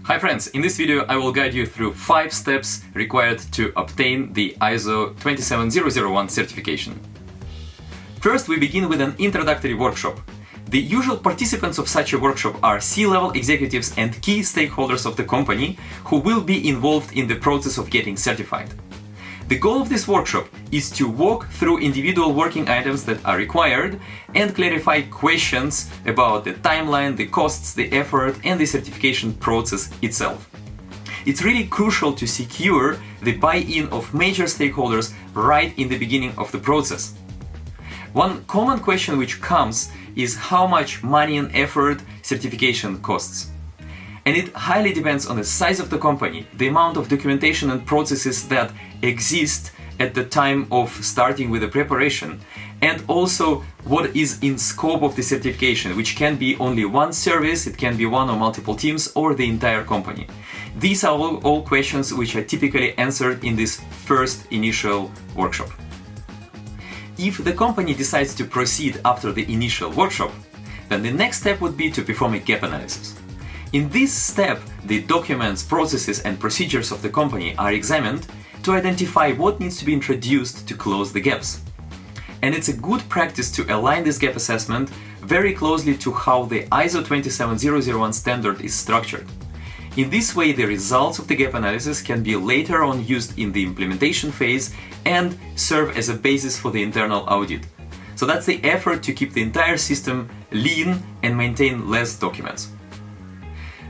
Hi friends, in this video I will guide you through 5 steps required to obtain the ISO 27001 certification. First, we begin with an introductory workshop. The usual participants of such a workshop are C-level executives and key stakeholders of the company who will be involved in the process of getting certified. The goal of this workshop is to walk through individual working items that are required and clarify questions about the timeline, the costs, the effort, and the certification process itself. It's really crucial to secure the buy-in of major stakeholders right in the beginning of the process. One common question which comes is how much money and effort certification costs. And it highly depends on the size of the company, the amount of documentation and processes that exist at the time of starting with the preparation, and also what is in scope of the certification, which can be only one service, it can be one or multiple teams, or the entire company. These are all questions which are typically answered in this first initial workshop. If the company decides to proceed after the initial workshop, then the next step would be to perform a gap analysis. In this step, the documents, processes, and procedures of the company are examined to identify what needs to be introduced to close the gaps. And it's a good practice to align this gap assessment very closely to how the ISO 27001 standard is structured. In this way, the results of the gap analysis can be later on used in the implementation phase and serve as a basis for the internal audit. So that's the effort to keep the entire system lean and maintain less documents.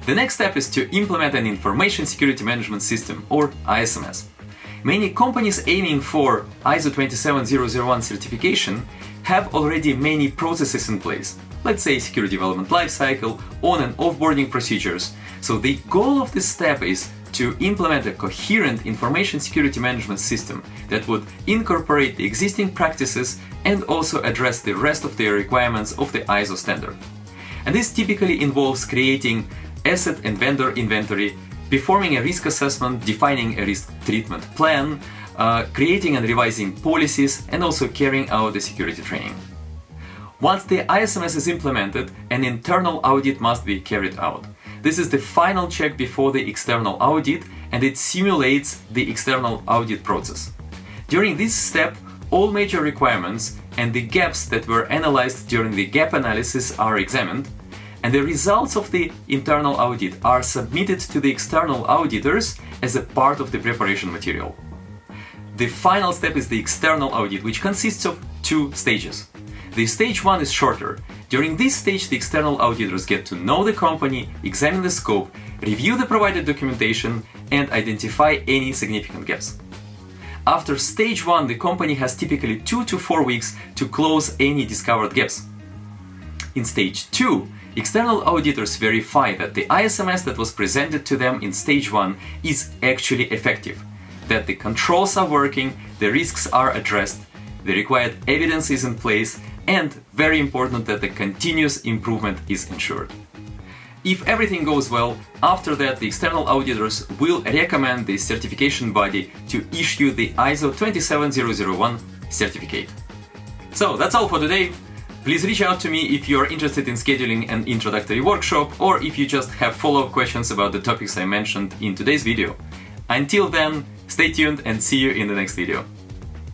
The next step is to implement an Information Security Management System, or ISMS. Many companies aiming for ISO 27001 certification have already many processes in place, let's say security development lifecycle, on- and offboarding procedures. So the goal of this step is to implement a coherent information security management system that would incorporate the existing practices and also address the rest of the requirements of the ISO standard. And this typically involves creating asset and vendor inventory, performing a risk assessment, defining a risk treatment plan, creating and revising policies, and also carrying out the security training. Once the ISMS is implemented, an internal audit must be carried out. This is the final check before the external audit, and it simulates the external audit process. During this step, all major requirements and the gaps that were analyzed during the gap analysis are examined, and the results of the internal audit are submitted to the external auditors as a part of the preparation material. The final step is the external audit, which consists of 2 stages. The stage 1 is shorter. During this stage, the external auditors get to know the company, examine the scope, review the provided documentation, and identify any significant gaps. After stage 1, the company has typically 2 to 4 weeks to close any discovered gaps. In stage 2, external auditors verify that the ISMS that was presented to them in stage 1 is actually effective, that the controls are working, the risks are addressed, the required evidence is in place, and, very important, that the continuous improvement is ensured. If everything goes well, after that the external auditors will recommend the certification body to issue the ISO 27001 certificate. So that's all for today. Please reach out to me if you are interested in scheduling an introductory workshop, or if you just have follow-up questions about the topics I mentioned in today's video. Until then, stay tuned and see you in the next video.